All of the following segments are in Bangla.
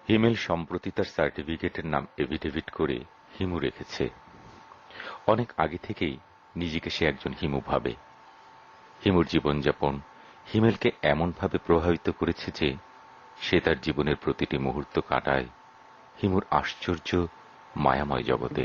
হিমেল সম্প্রতি তার সার্টিফিকেটের নাম এফিডেভিট করে হিমু রেখেছে। অনেক আগে থেকেই নিজেকে সে একজন হিমু ভাবে। হিমুর জীবনযাপন হিমেলকে এমনভাবে প্রভাবিত করেছে যে সে তার জীবনের প্রতিটি মুহূর্ত কাটায় হিমুর আশ্চর্য মায়াময় জগতে।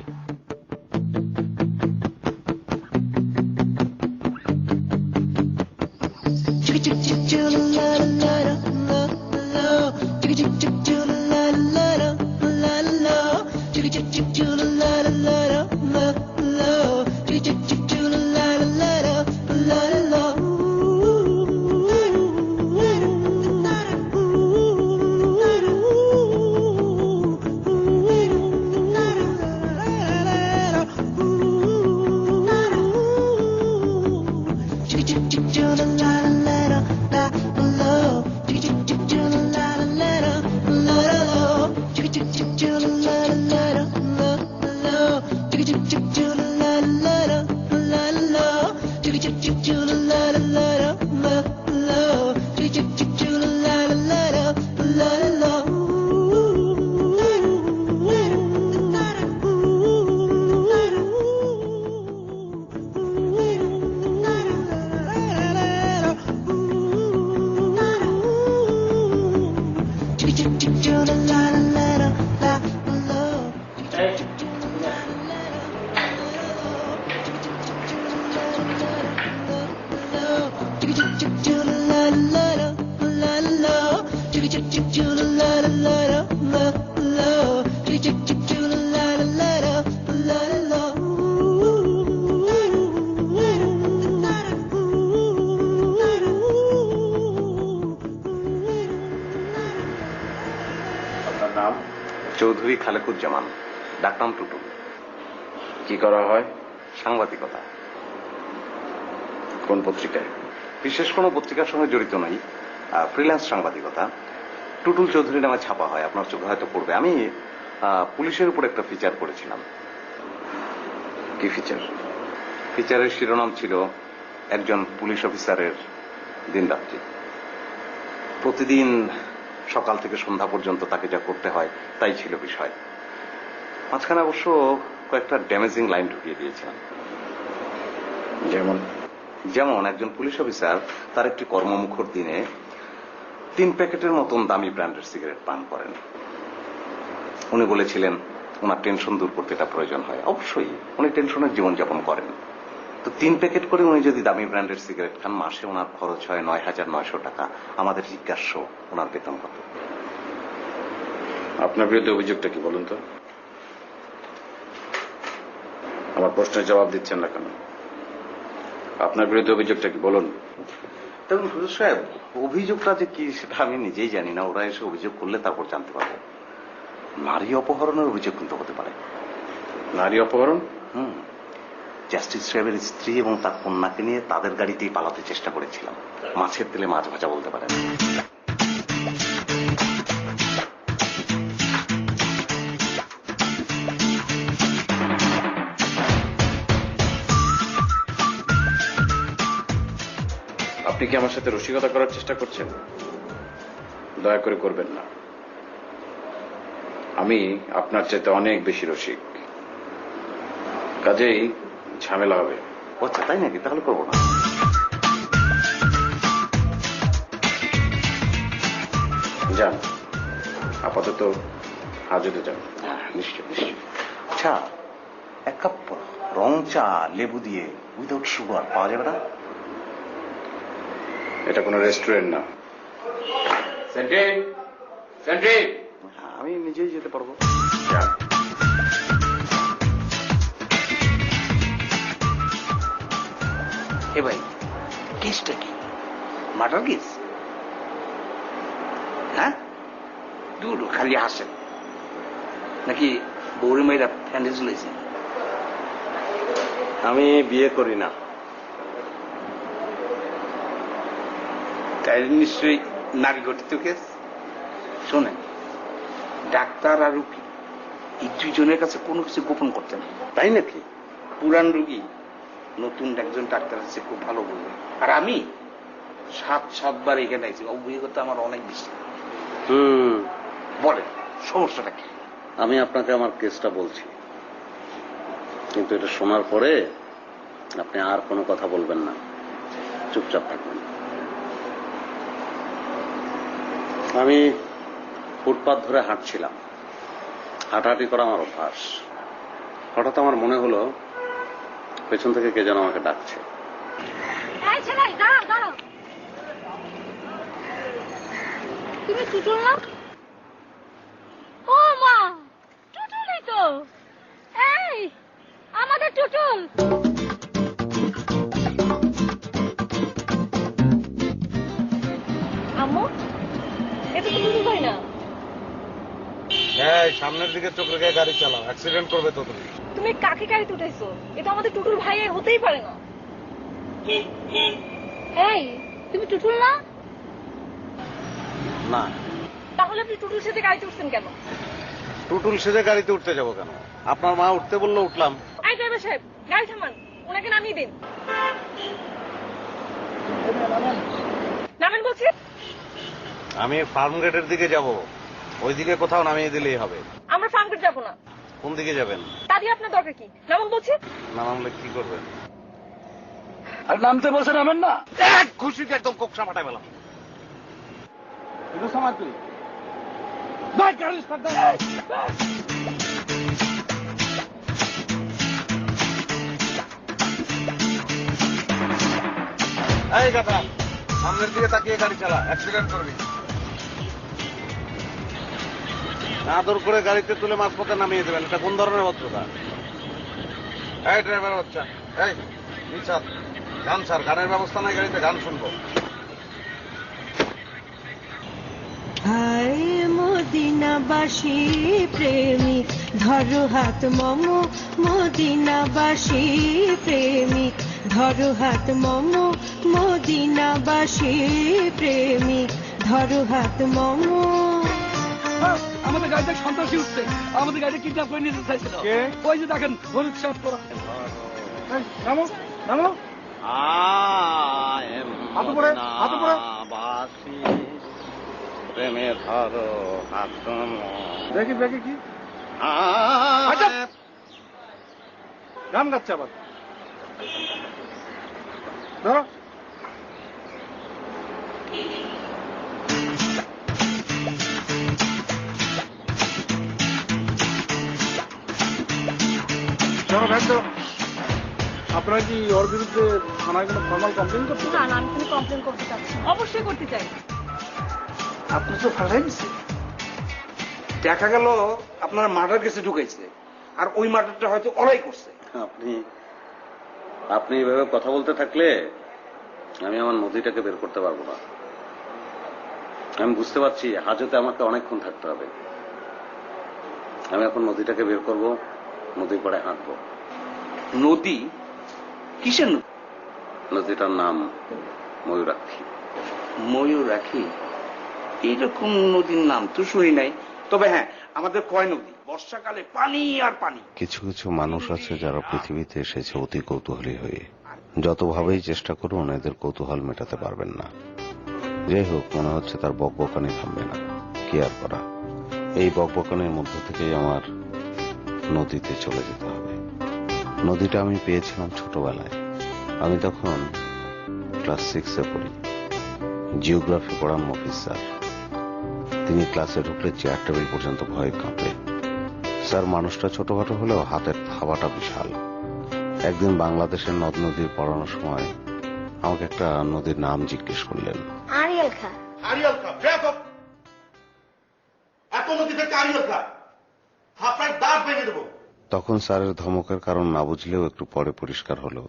চৌধুরী খালেকুজ্জামান, ডাকনাম টুটুল। কি করা হয়? সাংবাদিকতা। কোন পত্রিকায়? বিশেষ কোনো পত্রিকার সঙ্গে জড়িত নই, ফ্রিল্যান্স সাংবাদিকতা। টুটুল চৌধুরী নামে ছাপা হয়, আপনার চোখে হয়তো পড়বে। আমি পুলিশের উপর একটা ফিচার করেছিলাম। কি ফিচার? ফিচারের শিরোনাম ছিল একজন পুলিশ অফিসারের দিনরাত্রি। প্রতিদিন সকাল থেকে সন্ধ্যা পর্যন্ত তাকে যা করতে হয় তাই ছিল বিষয়। মাঝখানে অবশ্য কয়েকটা ড্যামেজিং লাইন ঢুকিয়ে দিয়েছিলাম। যেমন একজন পুলিশ অফিসার তার একটি কর্মমুখর দিনে 3 প্যাকেটের মতন দামি ব্র্যান্ডের সিগারেট পান করেন। উনি বলেছিলেন ওনার টেনশন দূর করতে এটা প্রয়োজন হয়। অবশ্যই উনি টেনশনের জীবনযাপন করেন, তো 3 প্যাকেট করে উনি যদি দামি ব্র্যান্ডের সিগারেট খান, মাসে ওনার খরচ হয় 9,900 টাকা। আমাদের জিজ্ঞাস্য ওনার বেতন কত? আপনার বিরুদ্ধে অভিযোগটা কি বলুন তো? আমার প্রশ্নের জবাব দিচ্ছেন না কেন? আপনার বিরুদ্ধে অভিযোগটা কি বলুন? দেখুন হুজুর সাহেব, অভিযোগটা যে কি সেটা আমি নিজেই জানি না। ওরা এসে অভিযোগ করলে তারপর জানতে পারবো। নারী অপহরণের অভিযোগ কিন্তু হতে পারে। নারী অপহরণ? জাস্টিস সাহেবের স্ত্রী এবং তার কন্যাকে নিয়ে তাদের গাড়িতেই পালাতে চেষ্টা করেছিলাম। মাছের তেলে মাছ ভাজা বলতে পারেন। আপনি কি আমার সাথে রসিকতা করার চেষ্টা করছেন? দয়া করে করবেন না। আমি আপনার চাইতে অনেক বেশি রসিক, কাজেই ঝামেলা হবে। আচ্ছা, তাই নাকি? তাহলে করবো না। যান, আপাতত হাজতে যান। নিশ্চয় নিশ্চয়। আচ্ছা, 1 কাপ রং চা লেবু দিয়ে উইদাউট সুগার পাওয়া যাবে না? এটা কোনো রেস্টুরেন্ট না। Sentry, sentry. আমি নিজেই যেতে পারবো। যান। এ ভাই, কেসটা কি? Murder case? হ্যাঁ, দূর খালি হাসেন নাকি বৌরি মেয়েরা ফ্যান্ডে চলেছে? আমি বিয়ে করি না। তাই নিশ্চয়ই নারী গঠিত কেস। শোনেন, ডাক্তার আর রুগী এই দুজনের কাছে কোনো কিছু গোপন করতে না। তাই নাকি? পুরান রুগী নতুন একজন ডাক্তার আছে, খুব ভালো বলবে। আর আমি 7-7 বার এখানে আইছি, অভিজ্ঞতা আমার অনেক বেশি। বলেন সমস্যাটা কি? আমি আপনাকে আমার কেসটা বলছি, কিন্তু এটা শোনার পরে আপনি আর কোনো কথা বলবেন না, চুপচাপ থাকবেন। আমি ফুটপাত ধরে হাঁটছিলাম, হাঁটাহাঁটি করা আমার অভ্যাস। হঠাৎ আমার মনে হলো পেছন থেকে কে যেন আমাকে ডাকছে। তুমি টুটুল না? ও মা, টুটুলই তো। এই আমাদের টুটুল। আম্মু, এটা তো টুটুল ভাই না। হ্যাঁ, সামনের দিকে চোখ রেখে গাড়ি চালাও, অ্যাক্সিডেন্ট করবে তো তুমি। তুমি কাকে গাড়িতে উঠাইছো? এটা আমাদের টুটুল ভাইয়ের হতেই পারে না। এই তুমি টুটুল না? না, তাহলে আপনি টুটুল সাথে গাড়িতে উঠছেন কেন? টুটুল সেজে গাড়িতে উঠতে যাবো কেন? আপনার মা উঠতে বললো, উঠলাম। এই ড্রাইভার সাহেব, গাড়ি থামান, ওনাকে নামিয়ে দিন। নামেন বলছি। আমি ফার্ম গেটের দিকে যাব, ওইদিকে কোথাও নামিয়ে দিলেই হবে। আমরা ফার্মগেট যাবো না। কোন দিকে যাবেন? তা দিয়ে আপনার দরকার কি? নামুন বলছি। না নামলে কি করবেন? আর নামতে বলছে নামেন না। এক খুশিতে একদম কোকসা ফাটাই পেলাম। তুই এই গাধা, সামনের দিকে তাকিয়ে গাড়ি চালা, অ্যাক্সিডেন্ট করবি। আদর করে গাড়িতে তুলে মাঝপথে নামিয়ে দেবেন, এটা কোন ধরনের ভদ্রতা? এই ড্রাইভার বাচ্চা, এই নিচার গান ছাড়, গানের ব্যবস্থা নাই গাড়িতে, গান শুনবো। হায় মদিনাবাসী প্রেমিক ধরো হাত মম, মদিনাবাসী প্রেমিক ধরো হাত মম, মদিনাবাসী প্রেমিক ধরো হাত মম। আমাদের গাড়িতে সন্ত্রাসী উঠছে, আমাদের গাড়িতে কিডন্যাপ করে নিতে চাইছিল। ওই যে দেখেন হলুদ শার্ট পরা। নামো নামো, হাত উপরে, হাত উপরে। প্রেমে ধরো হাত দেখি দেখি কি গান গাচ্ছে আবার। ধরো আপনারা কি ওর বিরুদ্ধে থানায় কোনো ফর্মাল কমপ্লেন করতে? না না, আমি কোনো কমপ্লেন করতে চাচ্ছি না। অবশ্যই করতে চাই। আপনি তো ফাঁসাই দিচ্ছে। দেখা গেল আপনার মার্ডার কেসে ঢুকেছে, আর ওই মার্ডারটা হয়তো ওরাই করছে। আপনি আপনি এভাবে কথা বলতে থাকলে আমি আমার নদীটাকে বের করতে পারবো না। আমি বুঝতে পারছি হাজতে আমাকে অনেকক্ষণ থাকতে হবে। আমি এখন নদীটাকে বের করব, নদীর পাড়ে হাঁটবো। নদী? কিসের নদী? নদীটার নাম ময়ূরাক্ষী। ময়ূরাক্ষী? এইরকম নদীর নাম তো শুনি নাই। তবে হ্যাঁ, আমাদের কয় নদী, বর্ষাকালে পানি আর পানি। কিছু কিছু মানুষ আছে যারা পৃথিবীতে এসেছে অতি কৌতূহলী হয়ে। যতভাবেই চেষ্টা করুন এদের কৌতূহল মেটাতে পারবেন না। যাই হোক, মনে হচ্ছে তার বকবকানি থামবে না। কি আর করা, এই বকবকানির মধ্য থেকেই আমার নদীতে চলে যেতে হবে। নদীটা আমি পেয়েছিলাম ছোটবেলায়। আমি তখন ক্লাস 6-এ পড়ি। জিওগ্রাফি পড়ান মফিজ স্যার। তিনি ক্লাসে ঢুকলে চেয়ার টেবিল পর্যন্ত ভয়ে কাঁপে। স্যার মানুষটা ছোটখাটো হলেও হাতের থাবাটা বিশাল। একদিন বাংলাদেশের নদ নদীর পড়ানোর সময় আমাকে একটা নদীর নাম জিজ্ঞেস করলেন। আরিয়াল খা। আরিয়াল খা, বেয়াদব! এত নদী থেকে আরিয়াল খা, থাপড়ায় দাঁত ভেঙে দেবো। তখন স্যারের ধমকের কারণ না বুঝলেও একটু পরে পরিষ্কার হলো।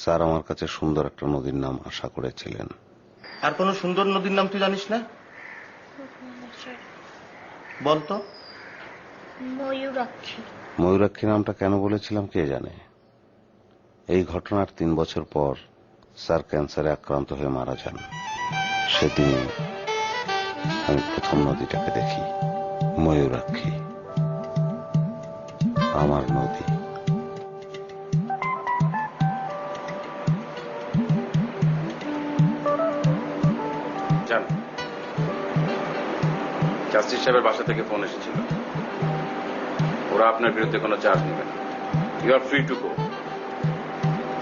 স্যার আমার কাছে সুন্দর একটা নদীর নাম আশা করেছিলেন। আর কোন সুন্দর নদীর নাম তুই জানিস না? বলতো। ময়ূরাক্ষী। ময়ূরাক্ষী নামটা কেন বলেছিলাম কে জানে। এই ঘটনার 3 বছর পর স্যার ক্যান্সারে আক্রান্ত হয়ে মারা যান। সেদিন আমি প্রথম নদীটাকে দেখি, ময়ূরাক্ষী, আমার নদী। যান জাস্টিস সাহেবের বাসা থেকে ফোন এসেছিল, ওরা আপনার বিরুদ্ধে কোনো চার্জ নেবে না। You are free to go.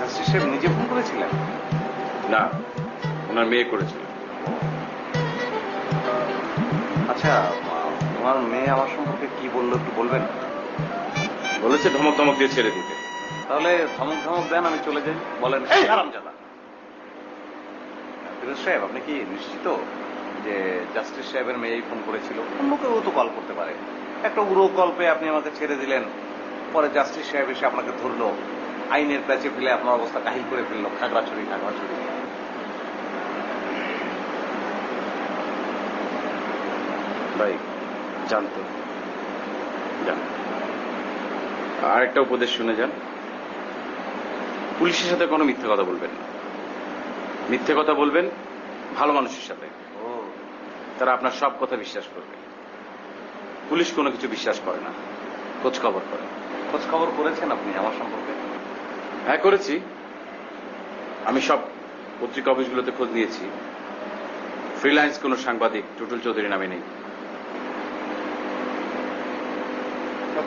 Justice সাহেব নিজে ফোন করেছিলেন? না, ওনার মেয়ে করেছিল। আচ্ছা, আমার মেয়ে আমার সম্পর্কে কি বললো একটু বলবেন? বলেছে ধমক ধমক দিয়ে ছেড়ে দিতে। তাহলে ধমক ধমক দেন, আমি চলে যাই। বলেন। এই হারামজাদা! ফিরোজ সাহেব, আপনি কি নিশ্চিত যে জাস্টিস সাহেবের মেয়েই ফোন করেছিল? অন্য কেউ তো কল করতে পারে। একটা উড়ো কল্পে আপনি আমাকে ছেড়ে দিলেন, পরে জাস্টিস সাহেব এসে আপনাকে ধরলো, আইনের প্যাচে ফেলে আপনার অবস্থা কাহিল করে ফেললো, খাগড়াছড়ি। ভাই জানতো, জান। আর একটা উপদেশ শুনে যান, পুলিশের সাথে কোনো মিথ্যে কথা বলবেন না। মিথ্যে কথা বলবেন ভালো মানুষের সাথে, তারা আপনার সব কথা বিশ্বাস করবে। পুলিশ কোনো কিছু বিশ্বাস করে না, খোঁজ খবর করে। খোঁজ খবর করেছেন আপনি আমার সম্পর্কে? হ্যাঁ, করেছি। আমি সব পত্রিকা অফিসগুলোতে খোঁজ নিয়েছি। ফ্রিল্যান্স কোনো সাংবাদিক টুটুল চৌধুরী নামে নেই।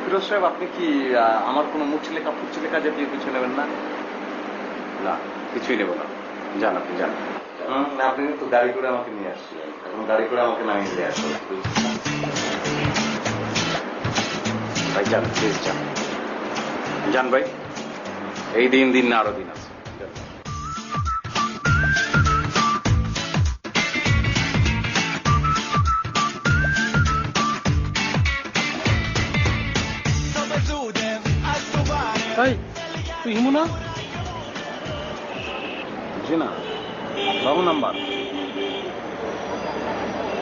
ফিরোজ সাহেব, আপনি কি আমার কোনো মুচলেখা ফুচলেখা জাতীয় কিছু নেবেন না? না, কিছুই নেব না। যান, আপনি যান। আপনি তো গাড়ি করে আমাকে নিয়ে আসছিলেন, এখন গাড়ি করে আমাকে নামিয়ে দিয়ে আসবেন। ভাই যান, প্লিজ যান। যান ভাই, এই দিন দিন না আরো দিন আছে। যান। তুই হিমু না? জি না, বাবু number.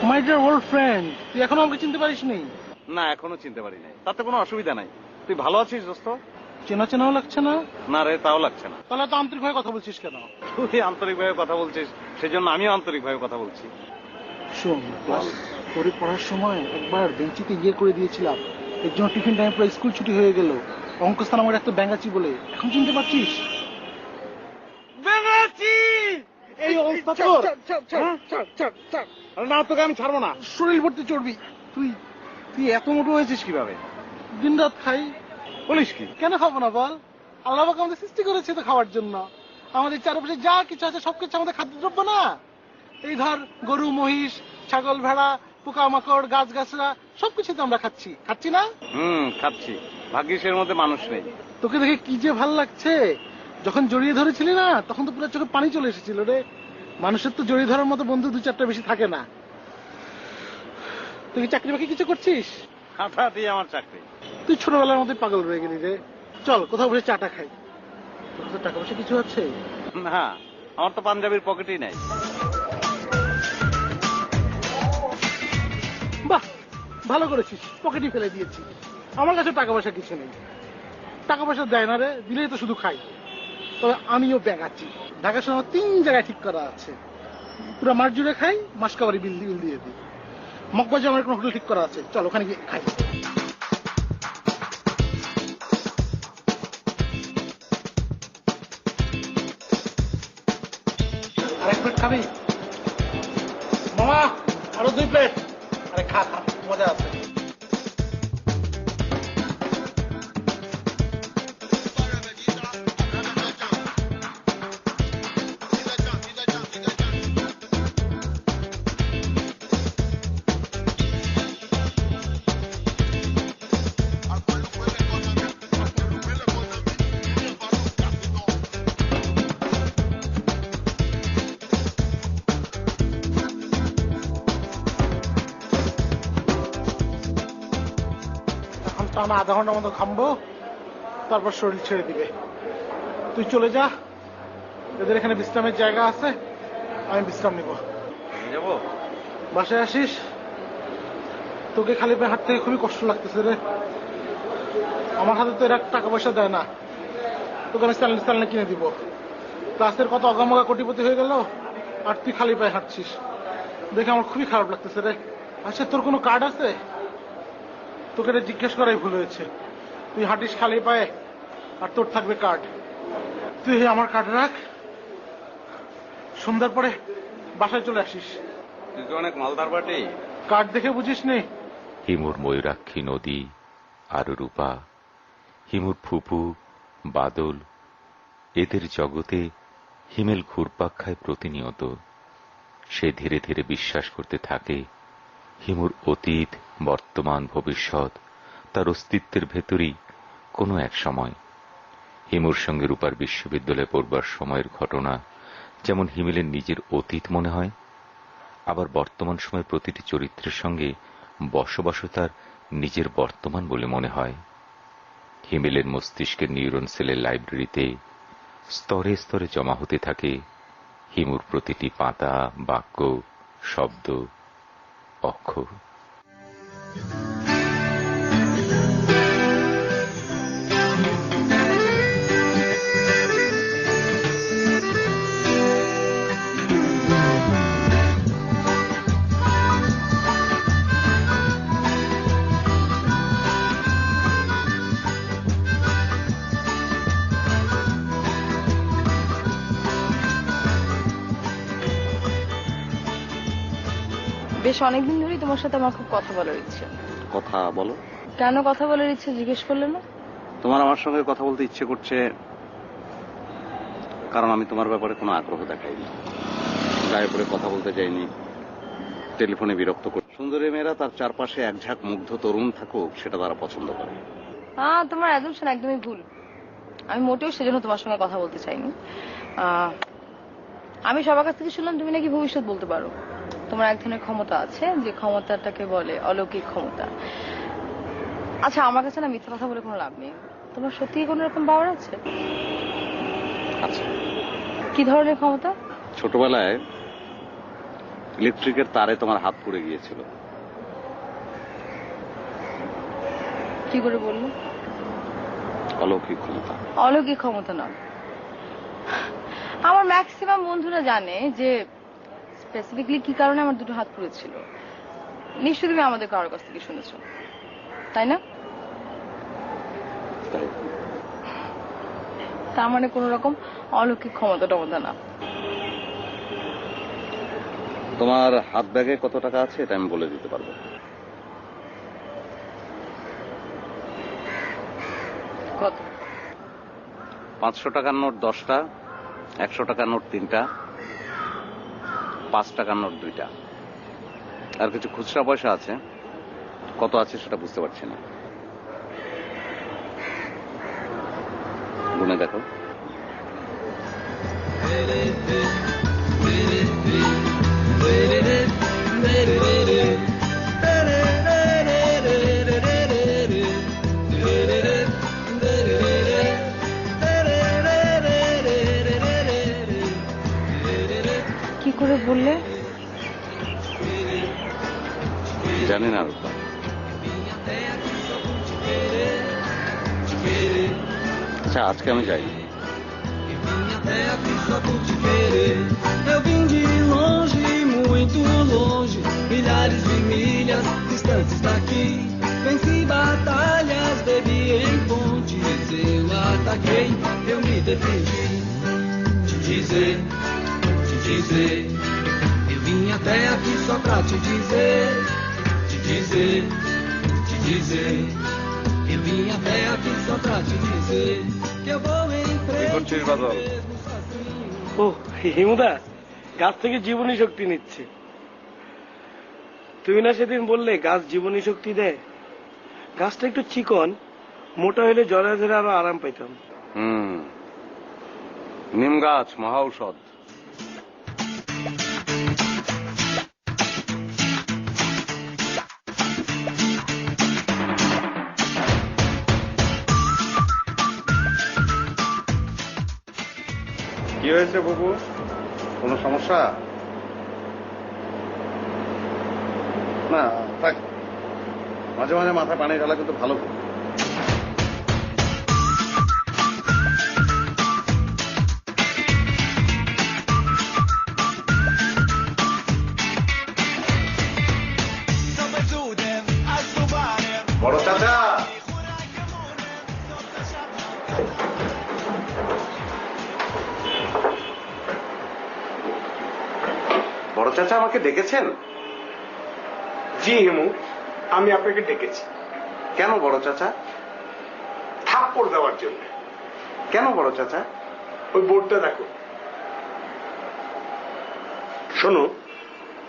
My dear old friend, তুই এখনো আমাকে চিনতে পারিস নি? না, এখনো চিনতে পারি নাই। তাতে কোনো অসুবিধা নাই। তুই ভালো আছিস দোস্ত? চেনা চেনাও লাগছে না? না রে, তাও লাগছে না। তাহলে তো আন্তরিক ভাবে কথা বলছিস কেন? তুই আন্তরিকভাবে কথা বলছিস, সেজন্য আমিও আন্তরিকভাবে কথা বলছি। শোন, ক্লাস করে পড়ার সময় একবার বেঞ্চিতে ইয়ে করে দিয়েছিলাম, এর জন্য টিফিন টাইম পরে স্কুল ছুটি হয়ে গেল। অঙ্কস্থান আমার একটা ব্যাঙ্গাচি বলে, এখন চিনতে পারছিস? এই অবস্থা তোর? না, তোকে আমি ছাড়বো না। শরীর ভর্তি চর্বি। তুই তুই এত মোটো হয়েছিস কিভাবে? দিন রাত খাই। বলিস কি? কেন খাবো না বল? আল্লাহ পাক আমাদের সৃষ্টি করেছে তো খাওয়ার জন্য। আমাদের চারপাশে যা কিছু আছে সবকিছু আমাদের খাদ্যদ্রব্য না? এই ধর, গরু, মহিষ, ছাগল, ভেড়া, পোকামাকড়, গাছ গাছরা সবকিছু তো আমরা খাচ্ছি না? খাচ্ছি। ভাগ্যিস এর মধ্যে মানুষ নেই। তোকে দেখে কি যে ভাল লাগছে। যখন জড়িয়ে ধরেছিলি না, তখন তো পুরো চোখে পানি চলে এসেছিল রে। মানুষের তো জড়িয়ে ধরার মতো বন্ধু দু চারটা বেশি থাকে না। তুই কি চাকরি বাকরি কিছু করছিস? হাঁটা দিয়ে আমার চাকরি। তুই ছোটবেলার মধ্যে পাগল রয়ে গেলি রে। চল কোথাও বসে চাটা খাই। তোর কাছে টাকা পয়সা কিছু আছে? না, আমার তো পাঞ্জাবির পকেটেই নাই। বাহ, ভালো করেছিস, পকেটই ফেলে দিয়েছি। আমার কাছে টাকা পয়সা কিছু নেই। টাকা পয়সা দেয় না রে, দিলেই তো শুধু খাই। তবে আমিও ব্যাগাচ্ছি। ঢাকা শহর 3 জায়গায় ঠিক করা আছে। পুরো মাস জুড়ে খাই, মাস কাবারি বিল দিয়ে দিই। মগবাজে আমার কোনো হোটেল ঠিক করা আছে, চল ওখানে গিয়ে খাই। আরেক প্লেট খাবি? মামা, আরো 2 প্লেট। আরে খা, মজা আছে। টানা আধা ঘন্টার মতো ঘামবো, তারপর শরীর ছেড়ে দিবে। তুই চলে যা, এদের এখানে বিশ্রামের জায়গা আছে, আমি বিশ্রাম নিব। যাবো বাসায় আসিস। তোকে খালি পায়ে হাঁটতে খুবই কষ্ট লাগতেছে রে। আমার হাতে তো এরা টাকা পয়সা দেয় না। তোকে আমি স্যালেন্ড কিনে দিব। ক্লাসের কত অগামগা কোটিপতি হয়ে গেল, আর তুই খালি পায়ে হাঁটছিস দেখে আমার খুবই খারাপ লাগতেছে রে। আচ্ছা, তোর কোনো কার্ড আছে? তোকে এটা জিজ্ঞেস করাই ভুল হয়েছে। তুই হাঁটিস খালি পায়ে, আর তোর থাকবে কার্ড। তুই আমার কার্ড রাখ, সন্ধ্যার পরে বাসায় চলে আসিস। তুই তো অনেক মালদার বাটে। কাঠ দেখে বুঝিস নি? হিমুর ময়ূরাক্ষী নদী আর রূপা, হিমুর ফুপু বাদল, এদের জগতে হিমেল ঘুরপাক খায় প্রতিনিয়ত। সে ধীরে ধীরে বিশ্বাস করতে থাকে হিমুর অতীত, বর্তমান, ভবিষ্যৎ তার অস্তিত্বের ভেতরই কোনো এক সময়। হিমুর সঙ্গে রূপার বিশ্ববিদ্যালয়ে পড়বার সময়ের ঘটনা যেমন হিমেলের নিজের অতীত মনে হয়, আবার বর্তমান সময়ের প্রতিটি চরিত্রের সঙ্গে বসবাস তার নিজের বর্তমান বলে মনে হয়। হিমেলের মস্তিষ্কের নিউরন সেলের লাইব্রেরিতে স্তরে স্তরে জমা হতে থাকে হিমুর প্রতিটি পাতা, বাক্য, শব্দ, অক্ষর। বেশ অনেকদিন ধরেই তোমার সাথে আমার খুব কথা বলার ইচ্ছে। কথা বলো। কেন কথা বলার ইচ্ছে জিজ্ঞেস করলে না? তোমার আমার সঙ্গে কথা বলতে ইচ্ছে করছে কারণ আমি তোমার ব্যাপারে কোনো আগ্রহ দেখাইনি, গায়ে পড়ে কথা বলতে চাইনি, টেলিফোনে বিরক্ত করি। সুন্দরী মেয়েরা তার চারপাশে এক ঝাঁক মুগ্ধ তরুণ থাকুক সেটা তারা পছন্দ করে। তোমার অ্যাজাম্পশন একদমই ভুল। আমি মোটেও সেজন্য তোমার সঙ্গে কথা বলতে চাইনি। আমি সবার কাছ থেকে শুনলাম তুমি নাকি ভবিষ্যৎ বলতে পারো। তোমার এক ধরনের ক্ষমতা আছে, যে ক্ষমতাটাকে বলে অলৌকিক ক্ষমতা। আচ্ছা, আমার কাছে না মিথ্যা কথা বলে কোনো লাভ নেই। তোমার সত্যি কোন রকম পাওয়ার আছে? আচ্ছা, কি ধরনের ক্ষমতা? ছোটবেলায় ইলেকট্রিকের তারে তোমার হাত পুড়ে গিয়েছিল। কি করে বললো? অলৌকিক ক্ষমতা। অলৌকিক ক্ষমতা না। আমার ম্যাক্সিমাম বন্ধুরা জানে যে স্পেসিফিকলি কি কারণে আমার দুটো হাত পুড়েছিল। নিশ্চয়ই তুমি আমাদের কারোর কাছ থেকে শুনেছ, তাই না? তার মানে কোন রকম অলৌকিক ক্ষমতা টমতা না। তোমার হাত ব্যাগে কত টাকা আছে এটা আমি বলে দিতে পারবো। কত? 500 টাকার নোট 10টা, 100 টাকার নোট 3টা, 5 টাকার নোট 2টা, আর কিছু খুচরা পয়সা আছে। কত আছে সেটা বুঝতে পারছি না, গুনে দেখো। কি করে বললে? জানি না রূপা। আচ্ছা, আজকে আমি যাই। Eu vim de longe, muito longe, milhares de milhas distantes daqui. Venci batalhas, bebi em fontes, eu ataquei, eu me defendi. Te dizer, eu vim até aqui só pra te dizer, eu vim até aqui só pra te dizer, que eu vou em frente mesmo sozinho. ও হিমুদা গাছ থেকে জীবনী শক্তি নিচ্ছে। তুমি না সেদিন বললে গাছ জীবনী শক্তি দেয়। গাছটা একটু চিকন, মোটা হলে জলে ধরে আরো আরাম পাইতাম। নিম গাছ মহা ঔষধ। কি হয়েছে বাবু, কোনো সমস্যা? না থাক, মাঝে মাঝে মাথায় পানি ঢালা কিন্তু ভালো। বড় চাচা, বড় চাচা আমাকে ডেকেছেন? জি হিমু, আমি আপনাকে ডেকেছি। কেন বড় চাচা? থাপ্পড় দেওয়ার জন্য। কেন বড় চাচা? ওই বোর্ডটা দেখো। শোনো,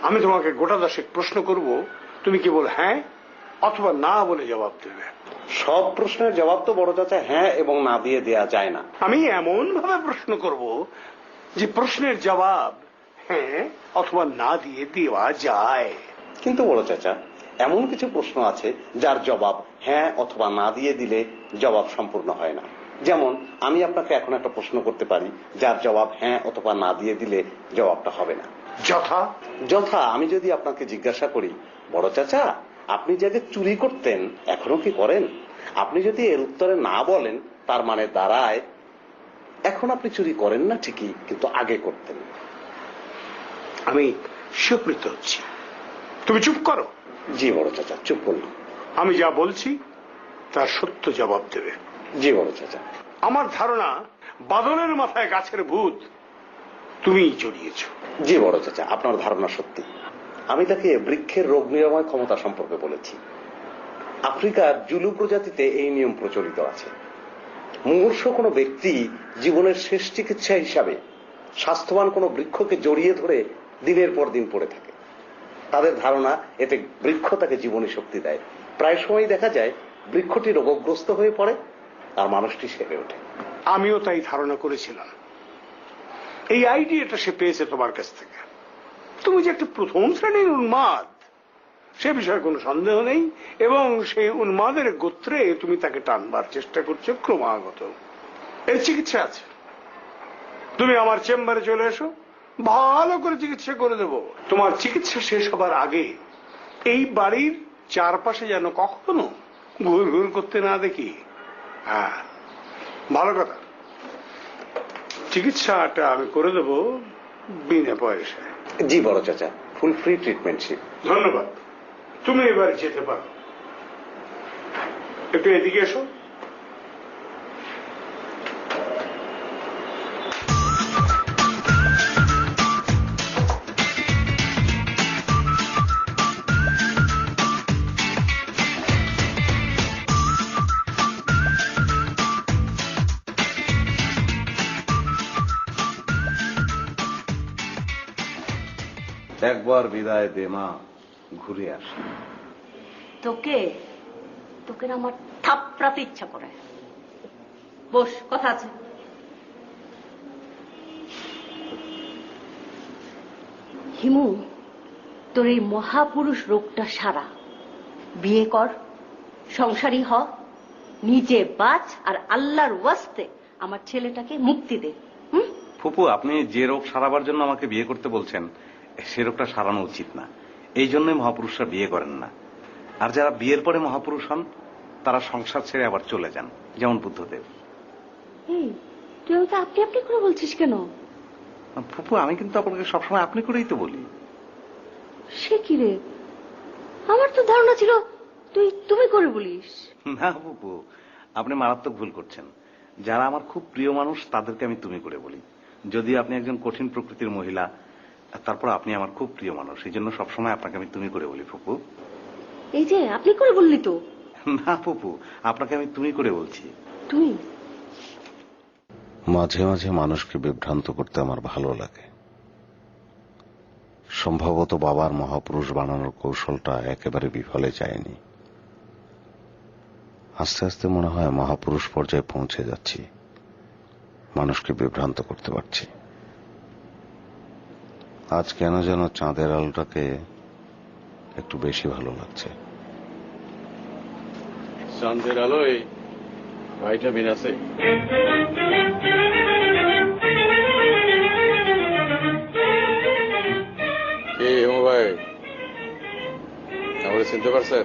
আমি তোমাকে গোটা 10 প্রশ্ন করব, তুমি কেবল হ্যাঁ অথবা না বলে জবাব দেবে। সব প্রশ্নের জবাব তো বড় চাচা হ্যাঁ এবং না দিয়ে দেয়া যায় না। আমি এমন ভাবে প্রশ্ন করব যে প্রশ্নের জবাব হ্যাঁ অথবা না দিয়ে দেওয়া যায়। কিন্তু বড় চাচা, এমন কিছু প্রশ্ন আছে যার জবাব হ্যাঁ অথবা না দিয়ে দিলে জবাব সম্পূর্ণ হয় না। যেমন আমি আপনাকে এখন একটা প্রশ্ন করতে পারি যার জবাব হ্যাঁ অথবা না দিয়ে দিলে জবাবটা হবে না। যথা? যথা আমি যদি আপনাকে জিজ্ঞাসা করি, বড় চাচা আপনি যে আগে চুরি করতেন এখনো কি করেন? আপনি যদি এর উত্তরে না বলেন তার মানে দাঁড়ায় এখন আপনি চুরি করেন না ঠিকই, কিন্তু আগে করতেন। আমি স্বীকৃত হচ্ছি, তুমি চুপ করো। জি বড় চাচা, চুপ করলাম। আমি যা বলছি তার সত্য জবাব দেবে। জি বড় চাচা। আমার ধারণা বাদলের মাথায় গাছের ভূত তুমিই জড়িয়েছ। জি বড় চাচা, আপনার ধারণা সত্যি। আমি তাকে বৃক্ষের রোগ নিরাময় ক্ষমতা সম্পর্কে বলেছি। আফ্রিকার জুলু প্রজাতিতে এই নিয়ম প্রচলিত আছে। মুমূর্ষ কোনো ব্যক্তি জীবনের শেষ চিকিৎসা হিসাবে স্বাস্থ্যবান কোনো বৃক্ষকে জড়িয়ে ধরে দিনের পর দিন পড়ে থাকে। তাদের ধারণা এতে বৃক্ষ তাকে জীবনী শক্তি দেয়। প্রায় সময় দেখা যায় বৃক্ষটি রোগগ্রস্ত হয়ে পড়ে আর মানুষটি সেরে ওঠে। আমিও তাই ধারণা করেছিলাম। এই আইডিয়াটা সে পেয়েছে তোমার কাছ থেকে। তুমি যে একটা প্রথম শ্রেণীর উন্মাদ সে বিষয়ে কোনো সন্দেহ নেই, এবং সেই উন্মাদের গোত্রে তুমি তাকে টানবার চেষ্টা করছো ক্রমাগত। এর চিকিৎসা আছে। তুমি আমার চেম্বারে চলে এসো, ভালো করে চিকিৎসা করে দেব। তোমার চিকিৎসা শেষ হবার আগে এই বাড়ির চারপাশে যেন কখনো ঘুর ঘুর করতে না দেখি। হ্যাঁ, ভালো কথা। চিকিৎসাটা আমি করে দেব বিনা পয়সায়। জি বড় চাচা, ফুল ফ্রি ট্রিটমেন্টশিপ। ধন্যবাদ। তুমি এবার যেতে পারো। একটু এদিকে এসো। একবার বিদায় দে মা, ঘুরে আসি। তোকে তোকে না আমার থাপড়াতে ইচ্ছা করে। বস, কথা আছে। হিমু, তোর এই মহাপুরুষ রোগটা সারা। বিয়ে কর, সংসারী হ, নিজে বাঁচ, আর আল্লাহর ওয়াস্তে আমার ছেলেটাকে মুক্তি দে। ফুপু, আপনি যে রোগ সারাবার জন্য আমাকে বিয়ে করতে বলছেন সে রোগটা সারানো উচিত না। এই জন্যই মহাপুরুষরা বিয়ে করেন না। আর যারা বিয়ের পরে মহাপুরুষ হন তারা সংসার ছেড়ে আবার চলে যান, যেমন বুদ্ধদেব। তুই আমাকে আপনি আপনি করে বলছিস কেন? ফুপু, আমি কিন্তু আপনাকে সবসময় আপনি করেই তো বলি। সে কি রে, আমার তো ধারণা ছিল তুই তুমি করে বলিস। না ফুপু, আপনি মারাত্মক ভুল করছেন। যারা আমার খুব প্রিয় মানুষ তাদেরকে আমি তুমি করে বলি। যদিও আপনি একজন কঠিন প্রকৃতির মহিলা, তারপর আপনি আমার খুব প্রিয় মানুষ, এই জন্য সবসময় আপনাকে আমি তুমি করে বলি। ফুপু, এই যে আপনি করে বললি তো। না ফুপু, আপনাকে আমি তুমি করে বলছি। তুমি মাঝে মাঝে মানুষকে বিভ্রান্ত করতে আমার ভালো লাগে। সম্ভবত বাবার মহাপুরুষ বানানোর কৌশলটা একেবারে বিফলে যায়নি। আস্তে আস্তে মনে হয় মহাপুরুষ পর্যায়ে পৌঁছে যাচ্ছি, মানুষকে বিভ্রান্ত করতে পারছি। আজ কেন যেন চাঁদের আলোটাকে একটু বেশি ভালো লাগছে। চাঁদের আলোয় ভাইটামিন আছে। কি হেমু ভাই, আমাকে চিনতে পারছেন?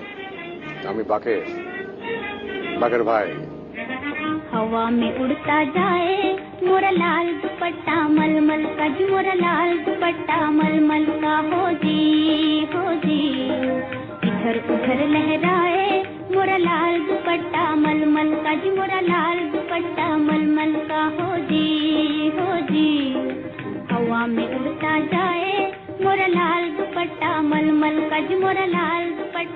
আমি বাকের ভাই। हवा में उड़ता जाए मोरा लाल दुपट्टा मलमल का, जी मोरा लाल दुपट्टा मलमल का, हो जी इधर उधर लहराए मोरा लाल दुपट्टा मलमल का, जी मोरा लाल दुपट्टा मलमल का, हो जी हवा में उड़ता जाए मोरा लाल दुपट्टा मलमल का ज मोरा लाल दुपट्टा